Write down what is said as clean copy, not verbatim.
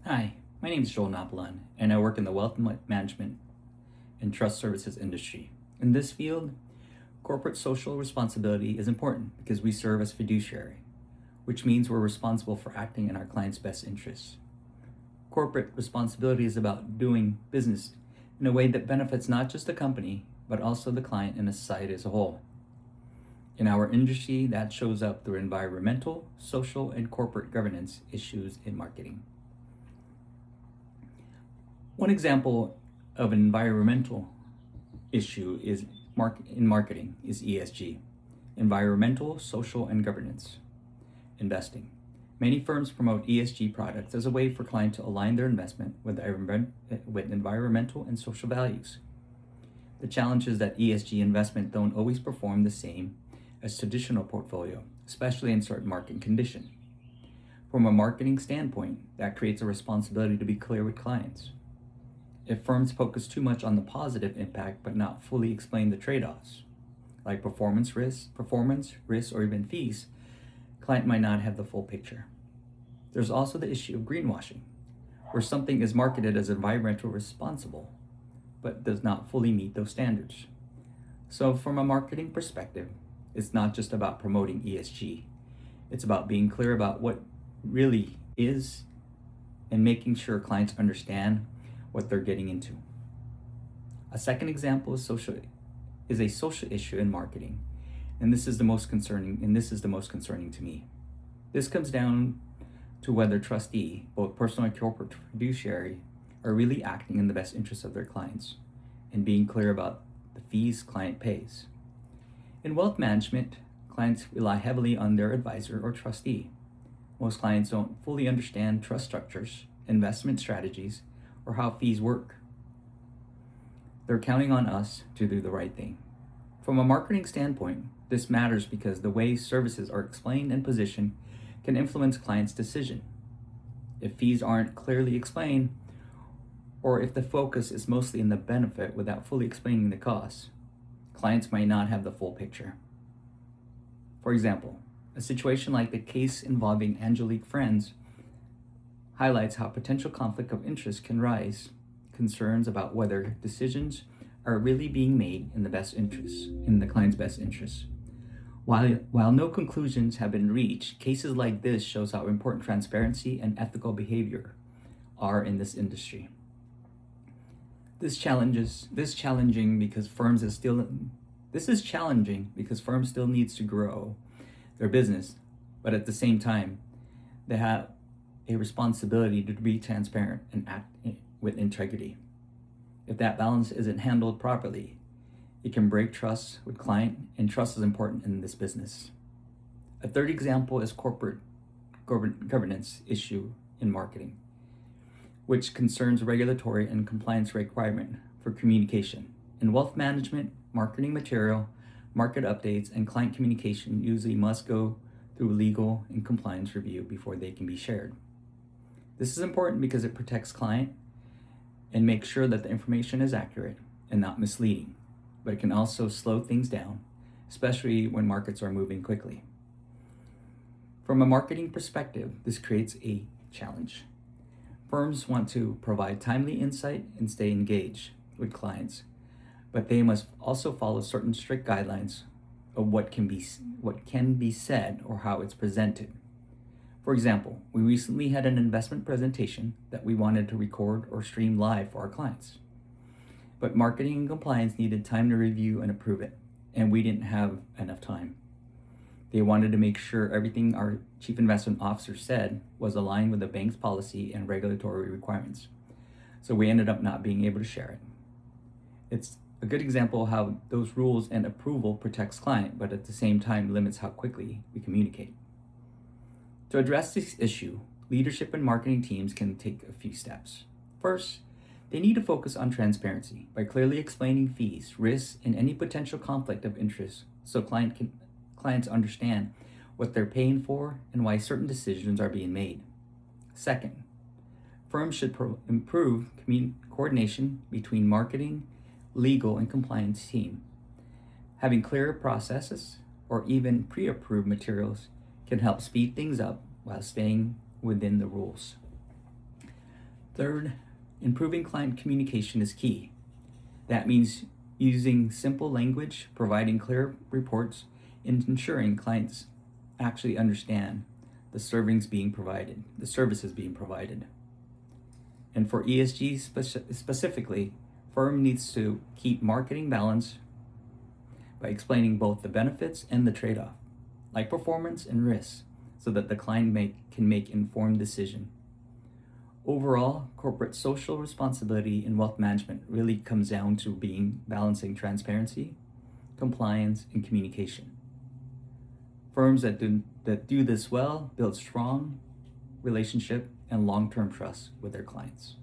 Hi, my name is Joel Napolan, and I work in the wealth management and trust services industry. In this field, corporate social responsibility is important because we serve as fiduciary, which means we're responsible for acting in our clients' best interests. Corporate responsibility is about doing business in a way that benefits not just the company, but also the client and the society as a whole. In our industry, that shows up through environmental, social, and corporate governance issues in marketing. One example of an environmental issue is in marketing is ESG, environmental, social, and governance investing. Many firms promote ESG products as a way for clients to align their investment with environmental and social values. The challenge is that ESG investment don't always perform the same as traditional portfolio, especially in certain market conditions. From a marketing standpoint, that creates a responsibility to be clear with clients. If firms focus too much on the positive impact but not fully explain the trade-offs, like performance risks, or even fees, client might not have the full picture. There's also the issue of greenwashing, where something is marketed as environmentally responsible but does not fully meet those standards. So from a marketing perspective, it's not just about promoting ESG. It's about being clear about what really is and making sure clients understand what they're getting into. A second example is a social issue in marketing, and this is the most concerning to me. This comes down to whether trustee, both personal and corporate fiduciary, are really acting in the best interest of their clients and being clear about the fees client pays. In wealth management, clients rely heavily on their advisor or trustee. Most clients don't fully understand trust structures, investment strategies, or how fees work. They're counting on us to do the right thing. From a marketing standpoint, this matters because the way services are explained and positioned can influence clients' decision. If fees aren't clearly explained, or if the focus is mostly in the benefit without fully explaining the costs, clients might not have the full picture. For example, a situation like the case involving Angelique Friends highlights how potential conflict of interest can rise, concerns about whether decisions are really being made in the client's best interests. While no conclusions have been reached, cases like this shows how important transparency and ethical behavior are in this industry. This is challenging because firms still needs to grow their business, but at the same time, they have a responsibility to be transparent and act with integrity. If that balance isn't handled properly, it can break trust with client, and trust is important in this business. A third example is corporate governance issue in marketing, which concerns regulatory and compliance requirement for communication. In wealth management, marketing material, market updates, and client communication usually must go through legal and compliance review before they can be shared. This is important because it protects client and makes sure that the information is accurate and not misleading, but it can also slow things down, especially when markets are moving quickly. From a marketing perspective, this creates a challenge. Firms want to provide timely insight and stay engaged with clients, but they must also follow certain strict guidelines of what can be said or how it's presented. For example, we recently had an investment presentation that we wanted to record or stream live for our clients. But marketing and compliance needed time to review and approve it, and we didn't have enough time. They wanted to make sure everything our chief investment officer said was aligned with the bank's policy and regulatory requirements. So we ended up not being able to share it. It's a good example of how those rules and approval protects client, but at the same time limits how quickly we communicate. To address this issue, leadership and marketing teams can take a few steps. First, they need to focus on transparency by clearly explaining fees, risks, and any potential conflict of interest so clients understand what they're paying for and why certain decisions are being made. Second, firms should improve coordination between marketing, legal, and compliance team. Having clearer processes or even pre-approved materials can help speed things up while staying within the rules. Third, improving client communication is key. That means using simple language, providing clear reports, and ensuring clients actually understand the services being provided. And for ESG specifically, firm needs to keep marketing balance by explaining both the benefits and the trade-off, like performance and risks, so that the client can make informed decision. Overall, corporate social responsibility in wealth management really comes down to balancing transparency, compliance, and communication. Firms that do this well build strong relationship and long-term trust with their clients.